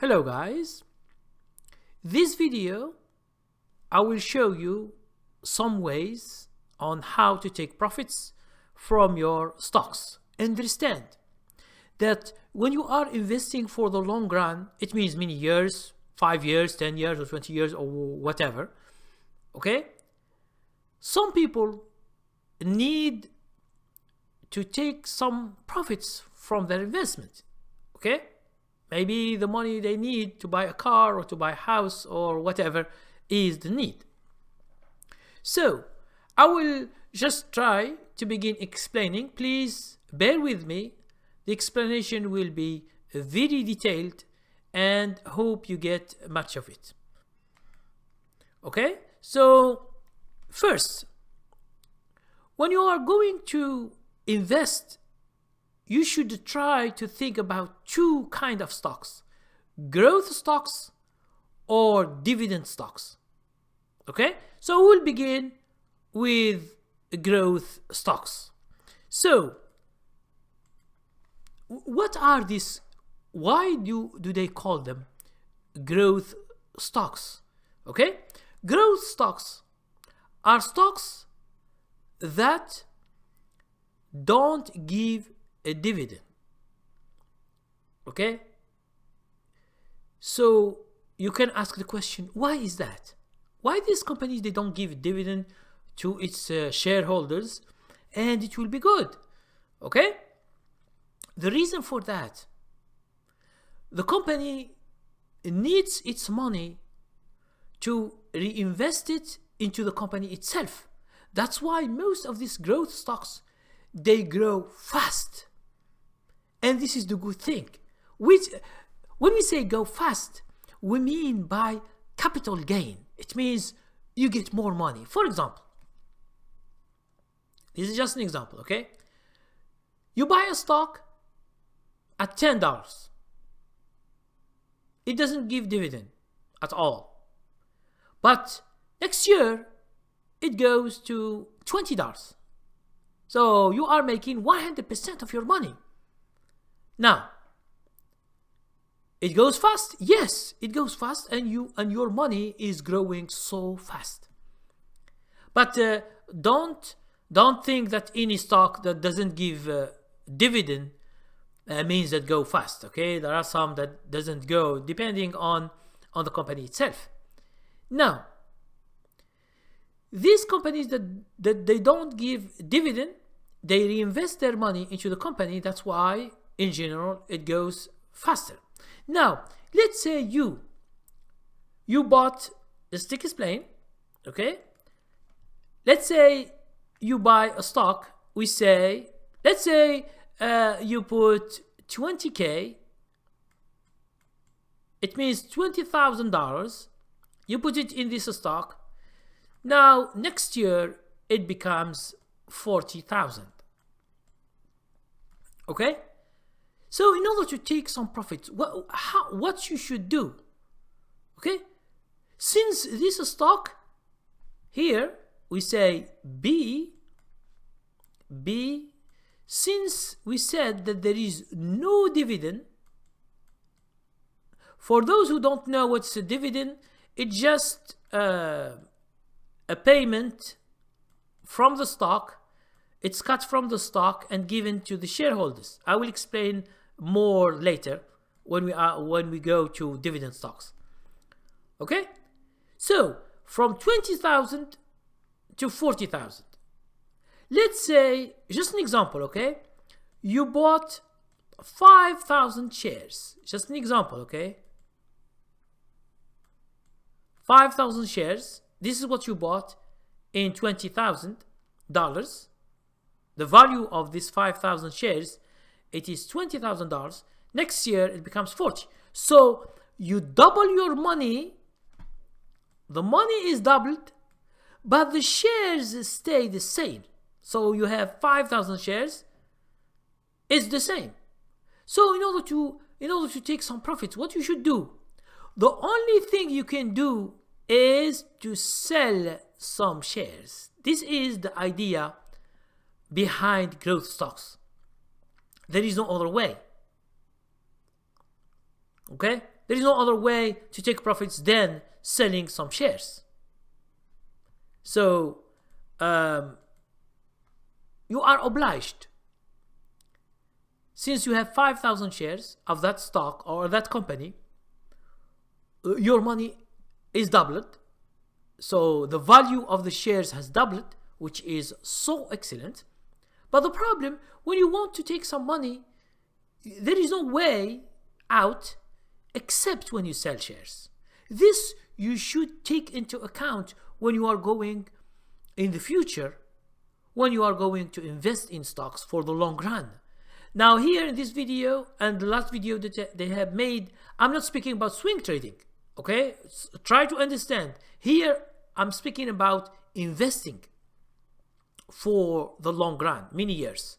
Hello guys, this video I will show you some ways on how to take profits from your stocks. Understand that when you are investing for the long run, it means many years, 5 years, 10 years or 20 years or whatever, okay? Some people need to take some profits from their investment, okay? Maybe the money they need to buy a car or to buy a house or whatever is the need. So I will just try to begin explaining. Please bear with me. The explanation will be very detailed and hope you get much of it. Okay, so first, when you are going to invest, you should try to think about two kinds of stocks: growth stocks or dividend stocks. Okay, so we'll begin with growth stocks. So what are these? Why do they call them growth stocks? Okay, growth stocks are stocks that don't give a dividend. Okay, so you can ask the question, why is that? Why these companies, they don't give dividend to its shareholders and it will be good? Okay, the reason for that, the company needs its money to reinvest it into the company itself. That's why most of these growth stocks, they grow fast. And this is the good thing. When we say go fast, we mean by capital gain. It means you get more money. For example, this is just an example, okay? You buy a stock at $10. It doesn't give dividend at all. But next year, it goes to $20. So you are making 100% of your money. Now, it goes fast. Yes, it goes fast, and your money is growing so fast. But don't think that any stock that doesn't give dividend means that go fast. Okay, there are some that doesn't go, depending on the company itself. Now, these companies that they don't give dividend, they reinvest their money into the company. That's why, in general, it goes faster. Now, let's say you bought, let's take explain, okay? Let's say you buy a stock. Let's say you put 20K. It means $20,000. You put it in this stock. Now, next year, it becomes 40,000. Okay? So in order to take some profits, what you should do? Okay? Since this stock here, we say B, since we said that there is no dividend, for those who don't know what's a dividend, it's just a payment from the stock. It's cut from the stock and given to the shareholders. I will explain more later when we go to dividend stocks. Okay? So from 20,000 to 40,000. Let's say, just an example, okay? You bought 5,000 shares. Just an example, okay? 5,000 shares. This is what you bought in $20,000. The value of these 5,000 shares, it is $20,000. Next year, it becomes 40. So you double your money. The money is doubled, but the shares stay the same. So you have 5,000 shares. It's the same. So in order to take some profits, what you should do? The only thing you can do is to sell some shares. This is the idea behind growth stocks. There is no other way. Okay? There is no other way to take profits than selling some shares. So you are obliged, since you have 5,000 shares of that stock or that company, your money is doubled. So the value of the shares has doubled, which is so excellent. But the problem, when you want to take some money, there is no way out except when you sell shares. This you should take into account when you are going in the future, when you are going to invest in stocks for the long run. Now here in this video and the last video that they have made, I'm not speaking about swing trading. Okay, try to understand. Here I'm speaking about investing for the long run, many years.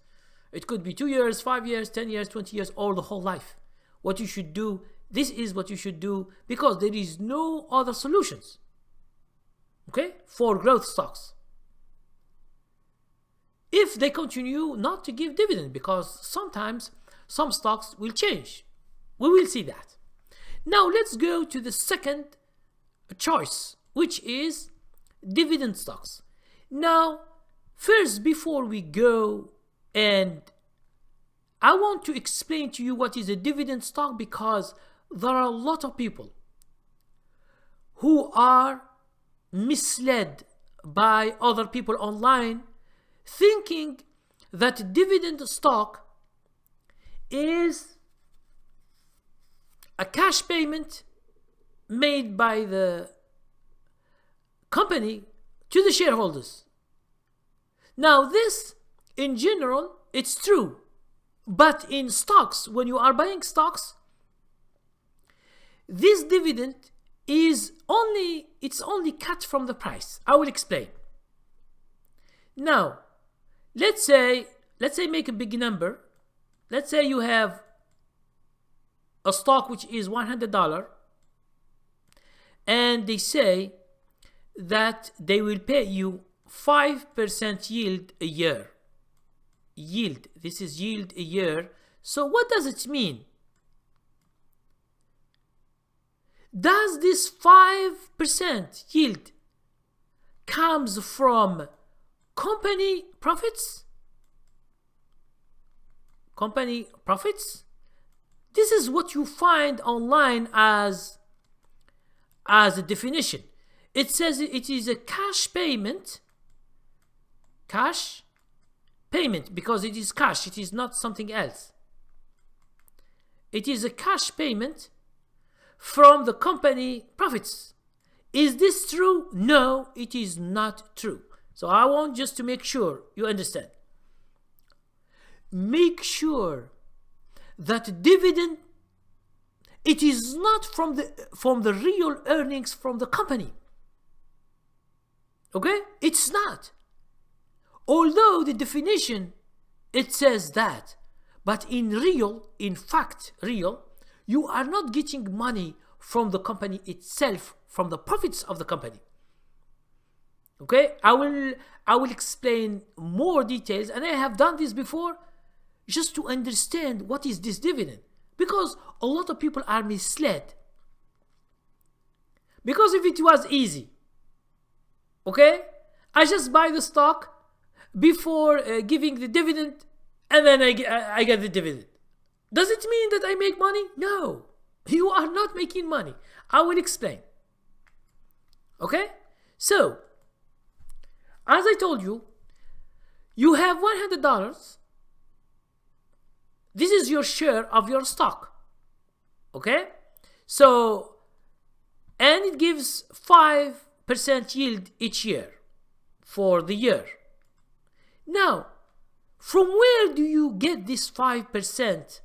It could be 2 years, 5 years, 10 years, 20 years, or the whole life. What you should do, this is what you should do, because there is no other solutions, okay, for growth stocks. If they continue not to give dividend, because sometimes some stocks will change. We will see that. Now let's go to the second choice, which is dividend stocks. Now, first, before we go, and I want to explain to you what is a dividend stock, because there are a lot of people who are misled by other people online, thinking that dividend stock is a cash payment made by the company to the shareholders. Now this, in general, it's true, but in stocks, when you are buying stocks, this dividend is only cut from the price. I will explain. Now, let's say make a big number. Let's say you have a stock which is $100, and they say that they will pay you 5% yield a year. Yield, this is yield a year. So what does it mean? Does this 5% yield comes from company profits? Company profits? This is what you find online as a definition. It says it is a cash payment. Cash payment, because it is cash, it is not something else. It is a cash payment from the company profits. Is this true? No, it is not true. So I want just to make sure you understand. Make sure that dividend, it is not from the real earnings from the company. Okay? It's not. Although the definition, it says that, but in fact, you are not getting money from the company itself, from the profits of the company. Okay, I will explain more details, and I have done this before, just to understand what is this dividend, because a lot of people are misled. Because if it was easy, okay, I just buy the stock before giving the dividend, and then I get the dividend. Does it mean that I make money? No, you are not making money. I will explain. Okay, so as I told you, you have $100. This is your share of your stock. Okay, so, and it gives 5% yield each year for the year. Now, from where do you get this 5%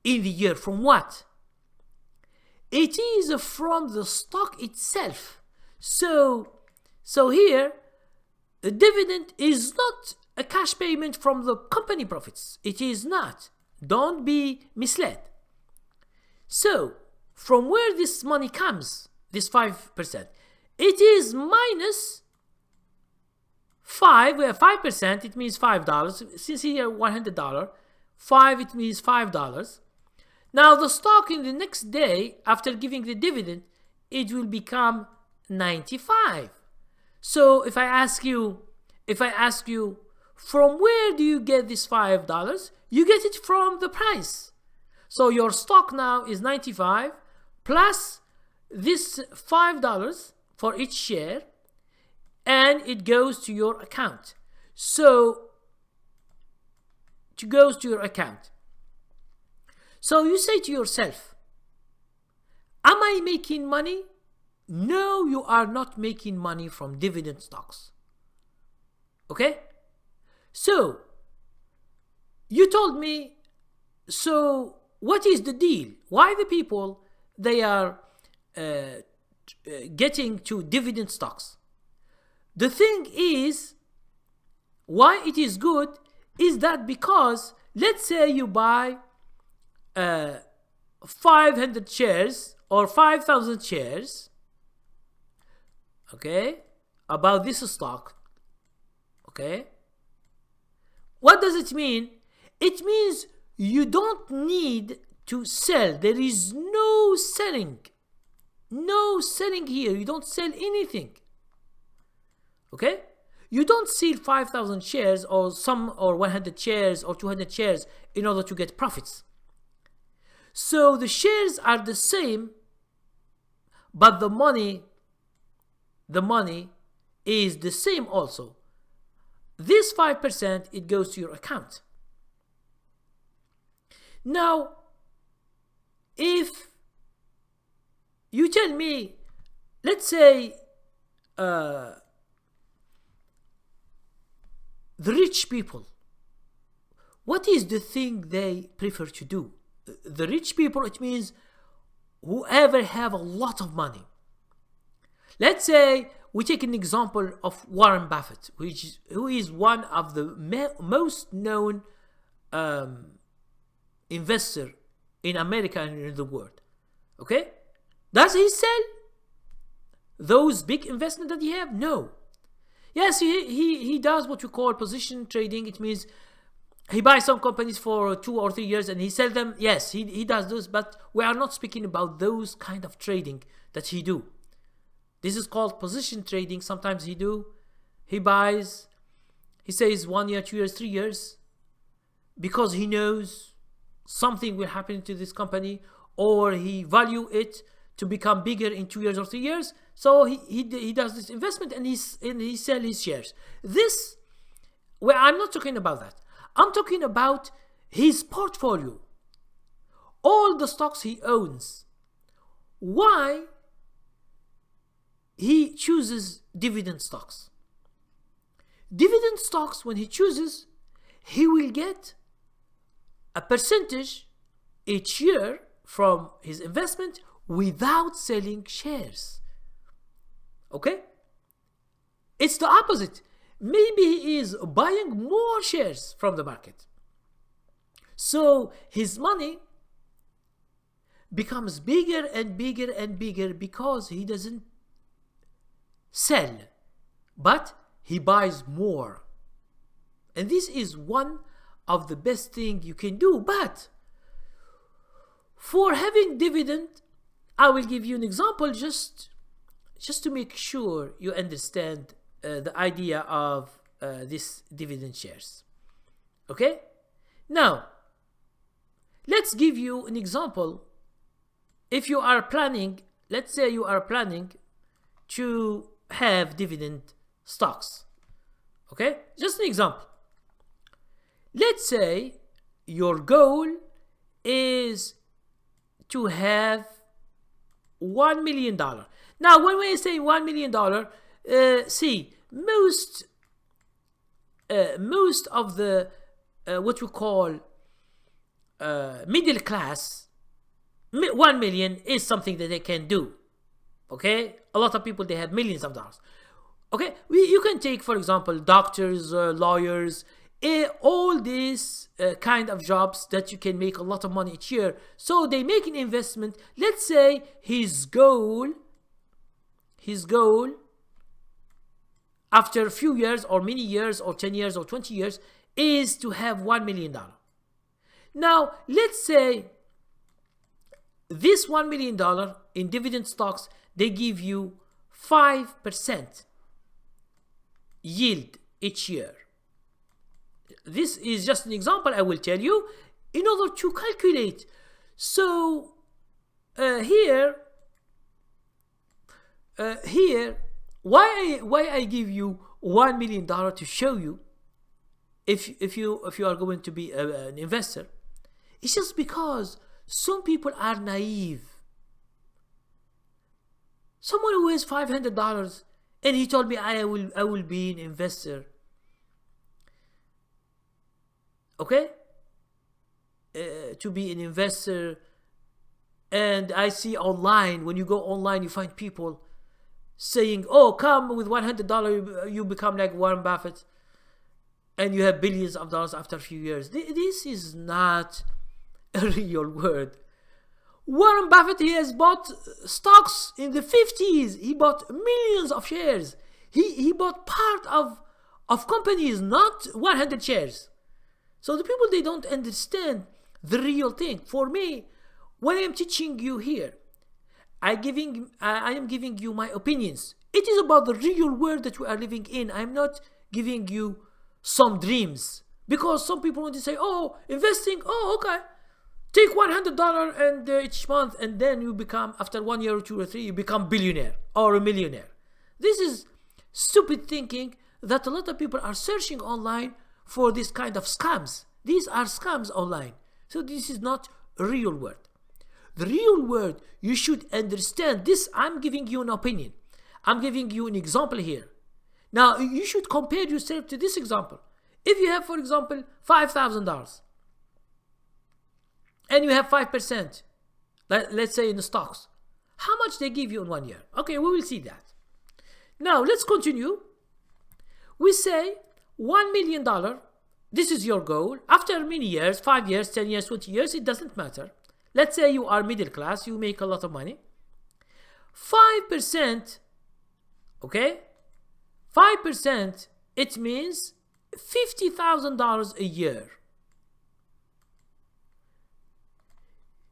in the year? From what? It is from the stock itself. So here, the dividend is not a cash payment from the company profits. It is not. Don't be misled. So, from where this money comes, this 5%, it is minus 5, where 5%, it means $5. Since here $100, 5, it means $5. Now the stock in the next day, after giving the dividend, it will become 95. So if I ask you, from where do you get this $5? You get it from the price. So your stock now is 95 plus this $5 for each share, and it goes to your account. So it goes to your account. So you say to yourself, am I making money? No, you are not making money from dividend stocks. Okay? So you told me, so what is the deal? Why the people, they are getting to dividend stocks? The thing is, why it is good is that because let's say you buy 500 shares or 5,000 shares, okay, about this stock, okay, what does it mean? It means you don't need to sell. There is no selling here. You don't sell anything, okay? You don't sell 5,000 shares or 100 shares or 200 shares in order to get profits. So the shares are the same, but the money is the same also. This 5%, it goes to your account. Now, if you tell me, let's say the rich people, what is the thing they prefer to do? The rich people, it means whoever have a lot of money. Let's say we take an example of Warren Buffett, who is one of the most known investor in America and in the world. Okay? Does he sell those big investments that he have? No. Yes, he does what you call position trading. It means he buys some companies for 2 or 3 years and he sells them. Yes, he does those, but we are not speaking about those kind of trading that he do. This is called position trading. Sometimes he buys, he says 1 year, 2 years, 3 years, because he knows something will happen to this company, or he value it to become bigger in 2 years or 3 years. So he does this investment and he sells his shares. This, well, I'm not talking about that. I'm talking about his portfolio, all the stocks he owns. Why he chooses dividend stocks? Dividend stocks, when he chooses, he will get a percentage each year from his investment without selling shares. Okay? It's the opposite. Maybe he is buying more shares from the market. So his money becomes bigger and bigger and bigger because he doesn't sell, but he buys more. And this is one of the best things you can do. But for having dividend, I will give you an example just to make sure you understand the idea of this dividend shares. Okay? Now, let's give you an example. If you are planning, let's say you are planning to have dividend stocks. Okay? Just an example. Let's say your goal is to have $1 million. Now, when we say $1 million, see, most of the what we call middle class, 1 million is something that they can do. Okay, a lot of people, they have millions of dollars. Okay, you can take, for example, doctors, lawyers, all these kind of jobs that you can make a lot of money each year. So they make an investment. Let's say his goal after a few years or many years or 10 years or 20 years is to have $1 million. Now, let's say this $1 million in dividend stocks, they give you 5% yield each year. This is just an example I will tell you in order to calculate. So here, why I give you $1 million to show you if you are going to be an investor, it's just because some people are naive. Someone who has $500 and he told me I will be an investor. Okay, to be an investor, and I see online, when you go online, you find people saying, "Oh, come with $100, you become like Warren Buffett, and you have billions of dollars after a few years." This is not a real word. Warren Buffett, he has bought stocks in the 50s. He bought millions of shares. He bought part of companies, not 100 shares. So the people, they don't understand the real thing. For me, when I am teaching you here, I am giving you my opinions. It is about the real world that we are living in. I'm not giving you some dreams. Because some people want to say, "Oh, investing, oh, okay. Take $100 and each month, and then you become, after 1 year or 2 or 3, you become billionaire or a millionaire." This is stupid thinking that a lot of people are searching online for this kind of scams. These are scams online. So this is not a real world. The real world, you should understand this. I'm giving you an opinion. I'm giving you an example here. Now, you should compare yourself to this example. If you have, for example, $5,000 and you have 5%, let's say in the stocks, how much they give you in 1 year? Okay, we will see that. Now, let's continue. We say $1 million, this is your goal. After many years, 5 years, 10 years, 20 years, it doesn't matter. Let's say you are middle class, you make a lot of money. 5%, okay? 5%, it means $50,000 a year.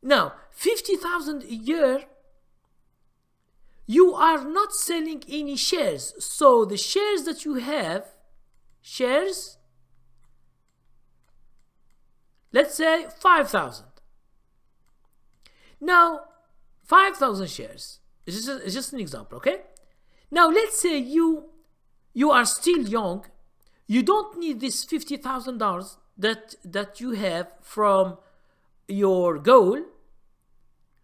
Now, $50,000 a year, you are not selling any shares. So the shares that you have, shares, let's say 5,000. Now, 5,000 shares. It's just an example, okay? Now, let's say you are still young. You don't need this $50,000 that you have from your goal.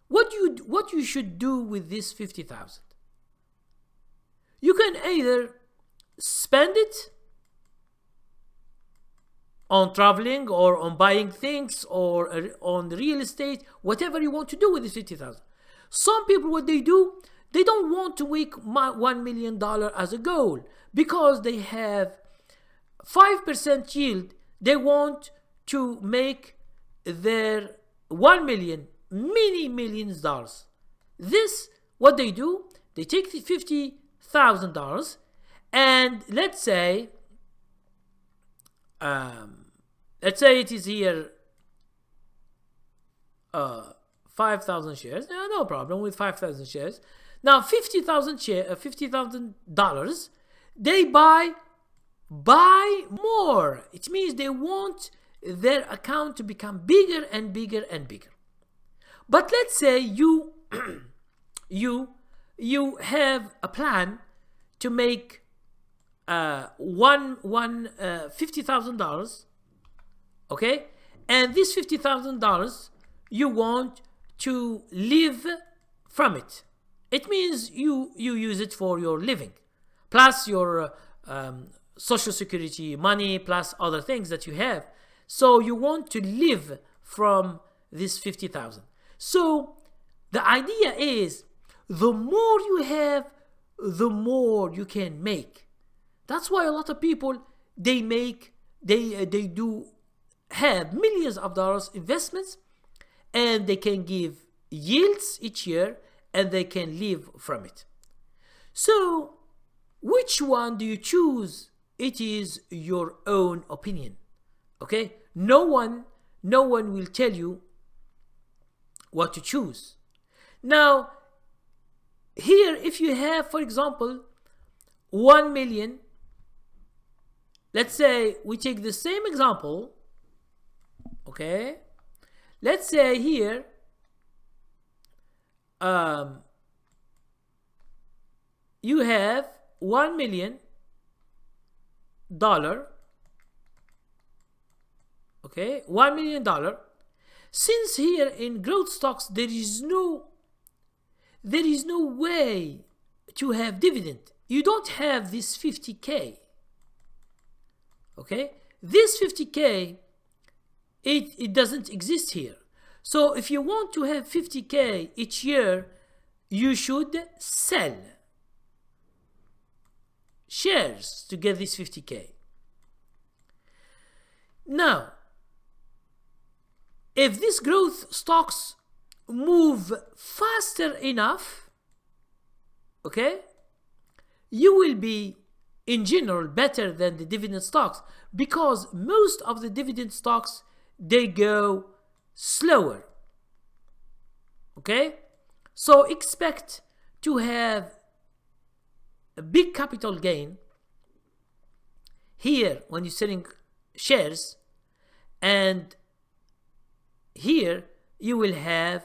What you should do with this 50,000? You can either spend it on traveling or on buying things or on real estate, whatever you want to do with this 50,000. Some people, what they do, they don't want to make $1 million as a goal because they have 5% yield. They want to make their 1 million many millions dollars. This, what they do, they take the $50,000 and let's say it is here 5,000 shares. No problem with 5,000 shares. Now $50,000, they buy more. It means they want their account to become bigger and bigger and bigger. But let's say you have a plan to make $50,000, okay, and this $50,000 you want to live from it. It means you use it for your living, plus your social security money, plus other things that you have. So you want to live from this 50,000. So the idea is, the more you have, the more you can make. That's why a lot of people, they do have millions of dollars investments, and they can give yields each year, and they can live from it. So which one do you choose? It is your own opinion. Okay? No one will tell you what to choose. Now, here, if you have, for example, 1 million, let's say we take the same example, okay? Let's say here, you have $1 million, okay, $1 million. Since here in growth stocks there is no way to have dividend. You don't have this 50k. Okay, this 50k, it doesn't exist here. So if you want to have 50k each year, you should sell shares to get this 50k. Now, if these growth stocks move faster enough, okay, you will be in general better than the dividend stocks, because most of the dividend stocks, they go slower. Okay, so expect to have a big capital gain here when you're selling shares, and here you will have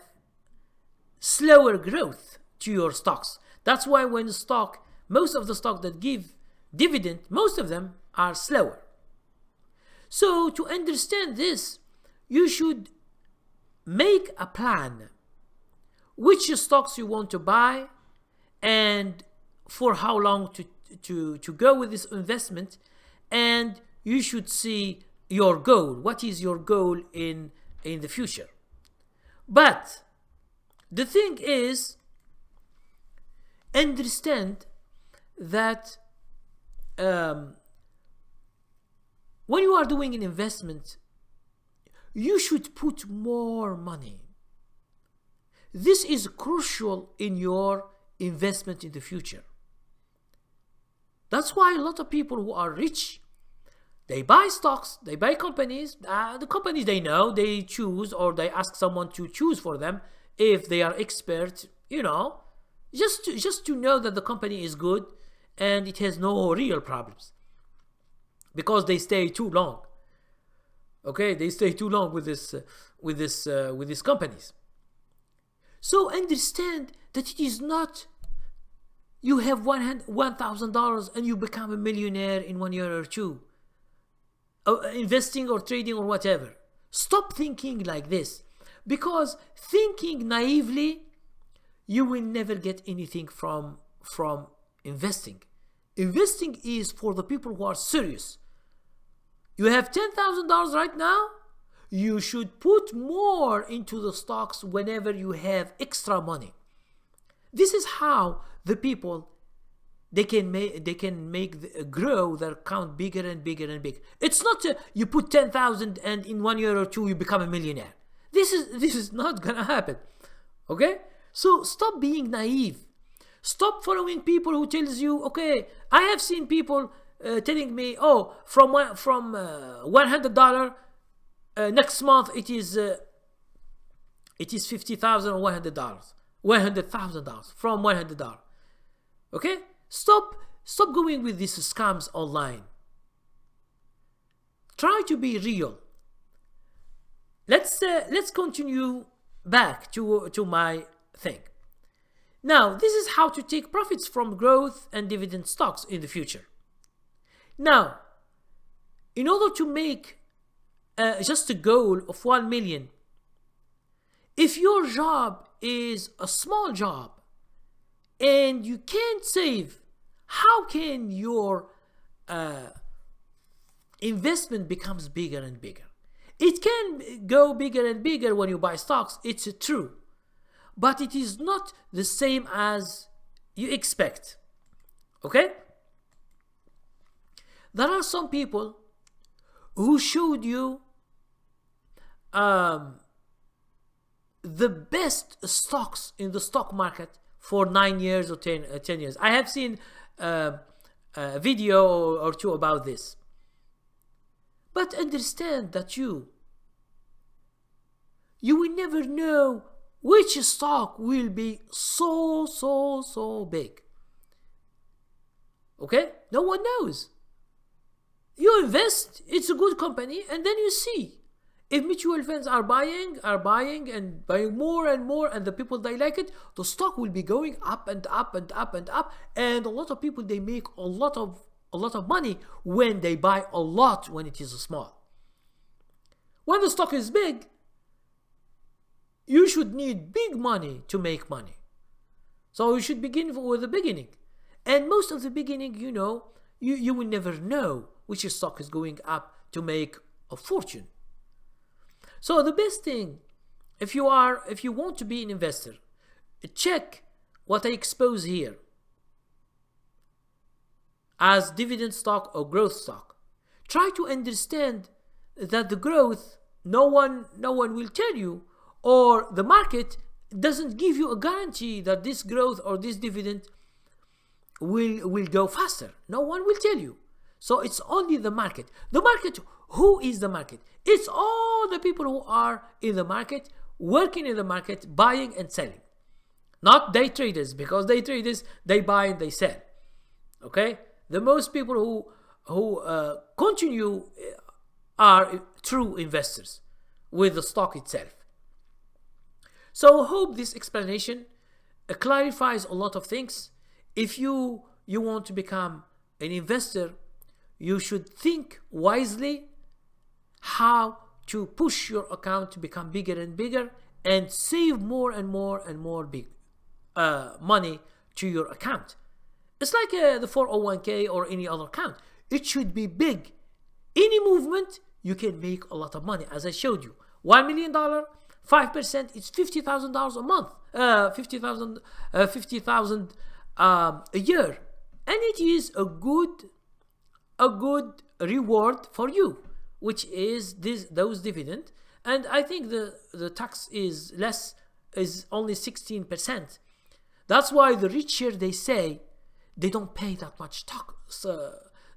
slower growth to your stocks. That's why when the stock, most of the stocks that give dividend, most of them are slower. So to understand this, you should make a plan which stocks you want to buy and for how long to go with this investment, and you should see your goal. What is your goal in the future? But the thing is, understand that when you are doing an investment, you should put more money. This is crucial in your investment in the future. That's why a lot of people who are rich, they buy stocks, they buy companies. The companies they know, they choose, or they ask someone to choose for them if they are expert, you know, just to know that the company is good and it has no real problems, because they stay too long. Okay, they stay too long with these companies. So understand that it is not you have $1,000 and you become a millionaire in 1 year or two, investing or trading or whatever. Stop thinking like this, because thinking naively, you will never get anything from investing. Investing is for the people who are serious. You have $10,000 right now, you should put more into the stocks whenever you have extra money. This is how the people, they can grow their account bigger and bigger and bigger. It's not you put 10,000 and in 1 year or two you become a millionaire. This is not gonna happen. Okay, so stop being naive. Stop following people who tells you, okay, I have seen people telling me, oh, from $100 next month it is $50,000 or $100,000 from $100. Okay, stop going with these scams online. Try to be real. Let's continue back to my thing. Now, this is how to take profits from growth and dividend stocks in the future. Now, in order to make just a goal of 1 million, if your job is a small job and you can't save, how can your investment becomes bigger and bigger? It can go bigger and bigger when you buy stocks, it's true, but it is not the same as you expect. Okay, there are some people who showed you the best stocks in the stock market for 9 years or 10 years. I have seen a video or two about this. But understand that you will never know which stock will be so big. Okay? No one knows. You invest, it's a good company, and then you see. If mutual funds are buying and buying more and more, and the people, they like it, the stock will be going up and up and up and up. And a lot of people, they make a lot of money when they buy a lot when it is small. When the stock is big, you should need big money to make money. So you should begin with the beginning. And most of the beginning, you know, you will never know which stock is going up to make a fortune. So the best thing, if you want to be an investor, check what I expose here as dividend stock or growth stock. Try to understand that the growth, no one will tell you, or the market doesn't give you a guarantee that this growth or this dividend will go faster. No one will tell you. So it's only the market. The market, who is the market? It's all the people who are in the market, working in the market, buying and selling. Not day traders, because day traders, they buy and they sell. Okay? The most people who continue are true investors with the stock itself. So I hope this explanation clarifies a lot of things. If you want to become an investor, you should think wisely how to push your account to become bigger and bigger, and save more and more and more big money to your account. It's like the 401k or any other account. It should be big. Any movement, you can make a lot of money. As I showed you, $1 million, 5%, it's $50,000 a month, $50,000 a year, and it is a good reward for you, which is those dividend. And I think the tax is less, is only 16%. That's why the rich here, they say they don't pay that much tax.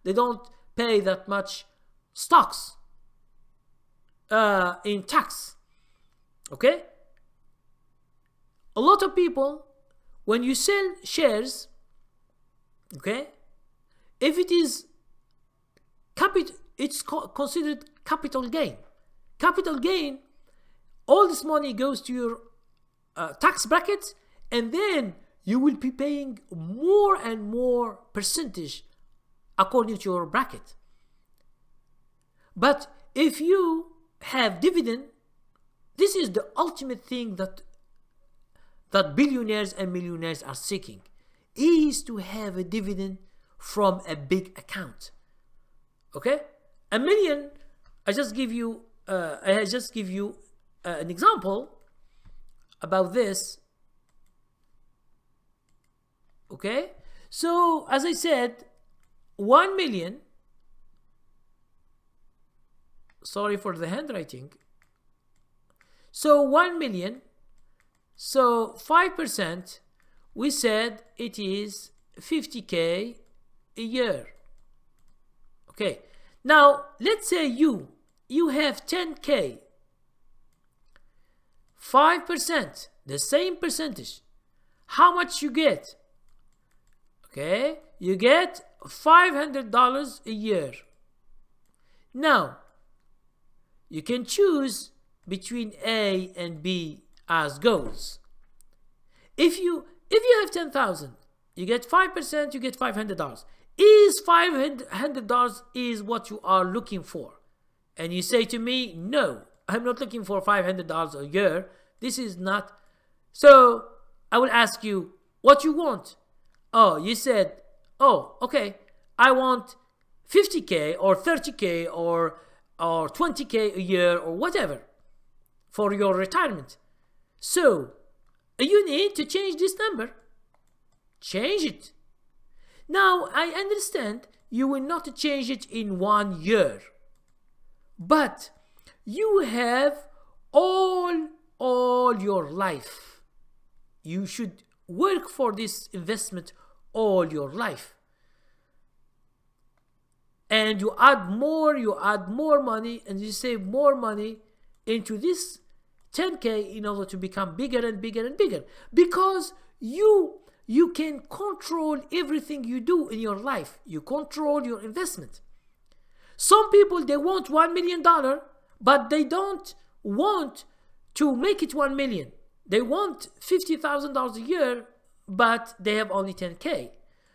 They don't pay that much stocks in tax. Okay? A lot of people, when you sell shares, okay, if it is capital, it's considered capital gain. Capital gain, all this money goes to your tax bracket, and then you will be paying more and more percentage according to your bracket. But if you have dividend, this is the ultimate thing that billionaires and millionaires are seeking, is to have a dividend from a big account. Okay, $1 million. I just give you an example about this. Okay, so as I said, 1 million. Sorry for the handwriting. So 1 million. So 5%. We said it is 50K a year. Okay. Now let's say you have 10K. 5%, the same percentage. How much you get? Okay, you get $500 a year. Now you can choose between A and B as goals. If you have 10,000, you get 5%, you get $500. Is $500 is what you are looking for? And you say to me, no, I'm not looking for $500 a year. This is not. So I will ask you what you want. Oh, you said, oh, okay, I want 50K or 30K or 20K a year or whatever for your retirement. So you need to change this number. Change it. Now, I understand you will not change it in 1 year, but you have all your life. You should work for this investment all your life. And you add more money, and you save more money into this 10K in order to become bigger and bigger and bigger, because you can control everything you do in your life. You control your investment. Some people, they want $1 million, but they don't want to make it 1 million. They want $50,000 a year, but they have only 10K.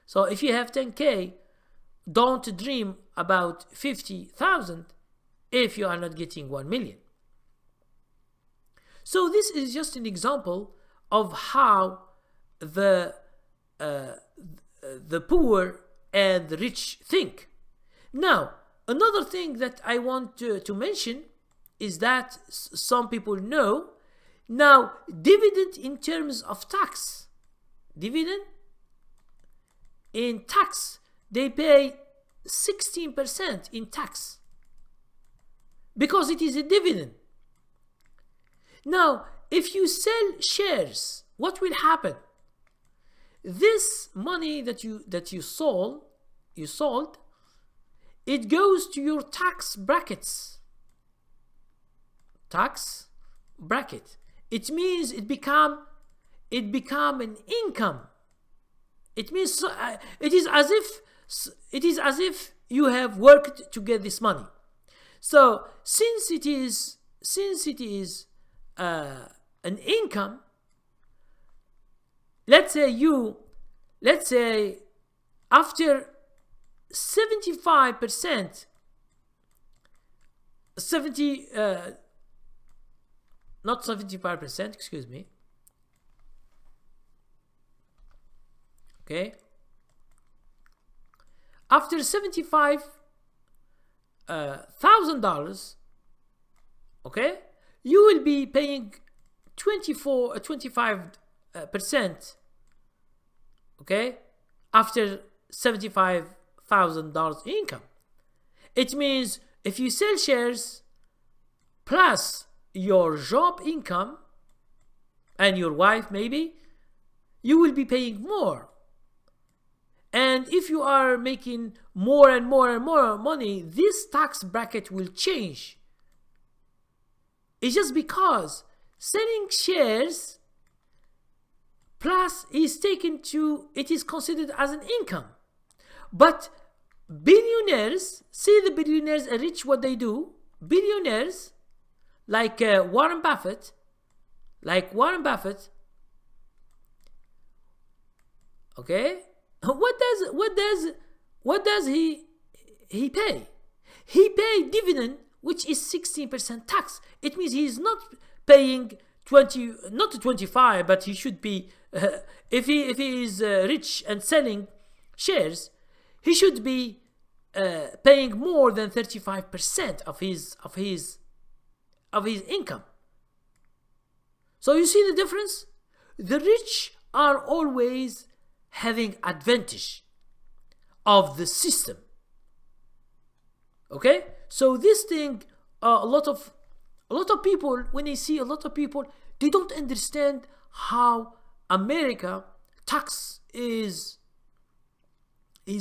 So if you have 10K, don't dream about 50,000 if you are not getting 1 million. So this is just an example of how the poor and the rich think. Now, another thing that I want to mention is that some people know now dividend in terms of tax. Dividend in tax, they pay 16% in tax because it is a dividend. Now, if you sell shares, what will happen? This money that you sold, it goes to your tax brackets. Tax bracket. It means it become an income. It means it is as if you have worked to get this money. So since it is an income, let's say after 75%, not 75%, excuse me. Okay. After $75,000, okay, you will be paying 25%, okay, after $75,000 income. It means if you sell shares plus your job income and your wife maybe, you will be paying more. And if you are making more and more and more money, this tax bracket will change. It's just because selling shares plus is taken to, it is considered as an income. But billionaires, see the billionaires are rich, what they do? Billionaires like Warren Buffett, okay, what does he pay? He pay dividend, which is 16% tax. It means he is not paying 20, not 25, but he should be if he is rich and selling shares, he should be paying more than 35% of his income. So you see the difference? The rich are always having advantage of the system. Okay, so this thing, a lot of people, when they see a lot of people, they don't understand how America tax is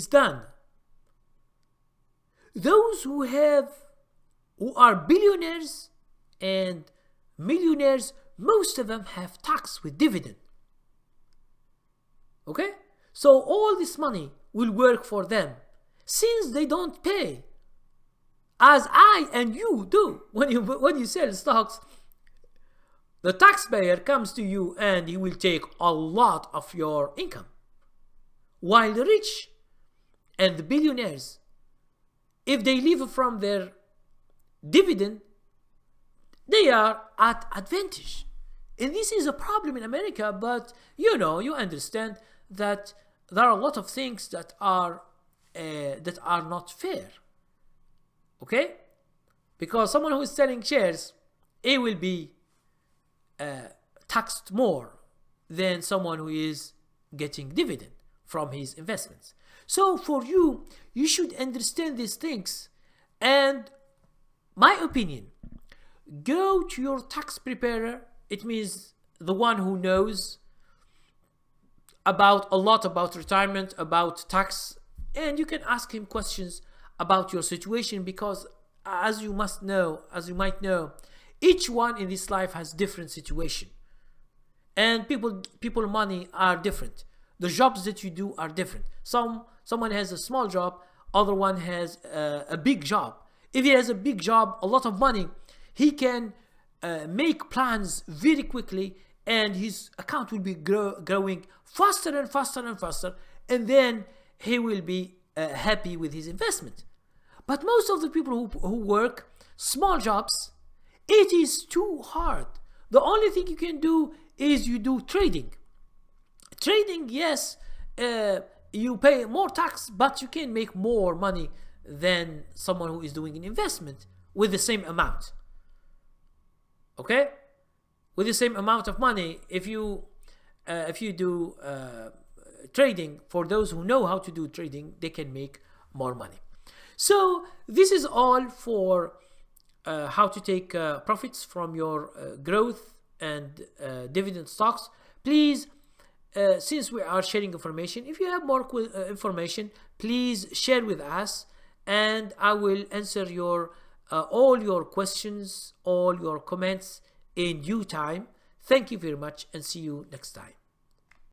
done. Those who are billionaires and millionaires, most of them have tax with dividend. Okay, so all this money will work for them since they don't pay, as I and you do. When you sell stocks, the taxpayer comes to you and he will take a lot of your income, while the rich and the billionaires, if they live from their dividend, they are at advantage. And this is a problem in America, but you understand that there are a lot of things that are not fair. Okay, because someone who is selling shares, it will be taxed more than someone who is getting dividend from his investments. So for you should understand these things. And my opinion, go to your tax preparer. It means the one who knows a lot about retirement, about tax, and you can ask him questions about your situation, because as you might know, Each one in this life has different situation, and people money are different. The jobs that you do are different. Someone has a small job, other one has a big job. If he has a big job, a lot of money, he can make plans very quickly, and his account will be growing faster and faster and faster, and then he will be happy with his investment. But most of the people who work small jobs, it is too hard. The only thing you can do is you do trading. Trading, yes, you pay more tax, but you can make more money than someone who is doing an investment with the same amount. Okay, with the same amount of money, if you do trading, for those who know how to do trading, they can make more money. So this is all for how to take profits from your growth and dividend stocks. Please, since we are sharing information, if you have more information, please share with us, and I will answer your all your questions, all your comments in due time. Thank you very much, and see you next time.